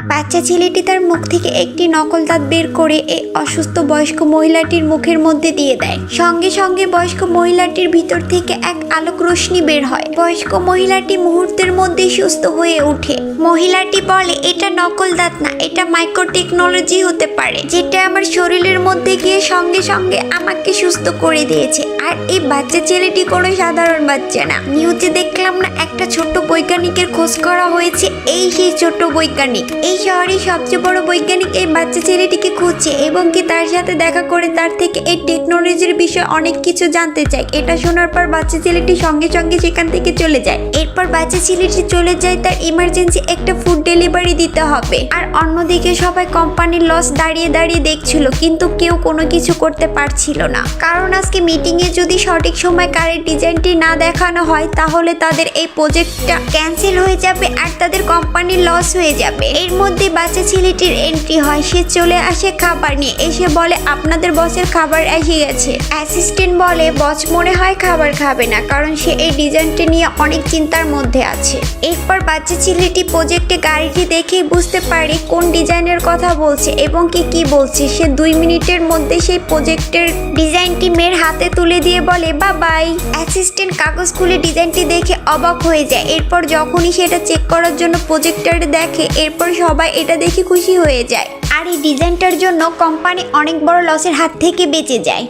বাচ্চা ছেলেটি তার মুখ থেকে একটি নকল দাঁত বের করে এই অসুস্থ বয়স্ক মহিলাটির মুখের মধ্যে দিয়ে দেয়। সঙ্গে সঙ্গে বয়স্ক মহিলাটির ভিতর থেকে এক আলোক রশ্মি বের হয়। বয়স্ক মহিলাটি মুহূর্তের মধ্যে সুস্থ হয়ে ওঠে। মহিলাটি বলে, এটা নকল দাঁত না, এটা মাইক্রো টেকনোলজি হতে পারে, যেটা আমার শরীরের মধ্যে গিয়ে সঙ্গে সঙ্গে আমাকে সুস্থ করে দিয়েছে। আর এই বাচ্চা ছেলেটি কোনো সাধারণ বাচ্চা না। নিউজে দেখলাম না, একটা ছোট্ট বৈজ্ঞানিকের খোঁজ করা হয়েছে। এই সেই ছোট্ট বৈজ্ঞানিক, এই শহরের সবচেয়ে বড় বৈজ্ঞানিক এই বাচ্চা ছেলেটিকে খুঁজছে এবং কি তার সাথে দেখা করে তার থেকে এই টেকনোলজির বিষয়ে অনেক কিছু জানতে চায়। এটা শোনার পর বাচ্চা ছেলেটি সঙ্গে সঙ্গে সেখান থেকে চলে যায়। এরপর বাচ্চা ছেলেটি চলে যায় তার ইমার্জেন্সি একটা ফুড ডেলিভারি দিতে হবে। আর অন্যদিকে সবাই কোম্পানির লস দাঁড়িয়ে দাঁড়িয়ে দেখছিল, কিন্তু কেউ কোনো কিছু করতে পারছিল না। কারণ আজকে মিটিংয়ে যদি সঠিক সময় কারের ডিজাইনটি না দেখানো হয় তাহলে তাদের এই প্রজেক্টটা ক্যান্সেল হয়ে যাবে আর তাদের কোম্পানির লস হয়ে যাবে। এর মধ্যে বাচ্চা ছেলেটির এন্ট্রি হয়। সে চলে আসে খাবার নিয়ে, এসে বলে, আপনাদের বসের খাবার এসে গেছে। অ্যাসিস্ট্যান্ট বলে, বস মনে হয় খাবার খাবে না, কারণ সে এই ডিজাইনটি নিয়ে অনেক চিন্তার মধ্যে আছে। এরপর বাচ্চা ছেলেটি প্রজেক্টে গাড়িটি দেখেই বুঝতে পারে কোন ডিজাইনের কথা বলছে এবং কি বলছে। সে 2 মিনিটের মধ্যে সেই প্রজেক্টের ডিজাইনটি মেয়ের হাতে তুলে দিয়ে বলে, বাই। অ্যাসিস্ট্যান্ট কাগজ খুলে ডিজাইনটি দেখে অবাক হয়ে যায়। এরপর যখনই সেটা চেক করার জন্য প্রজেক্টরে দেখে, এরপর সবাই এটা দেখে খুশি হয়ে যায়। আর এই ডিজাইনটার জন্য কোম্পানি অনেক বড় লসের হাত থেকে বেঁচে যায়।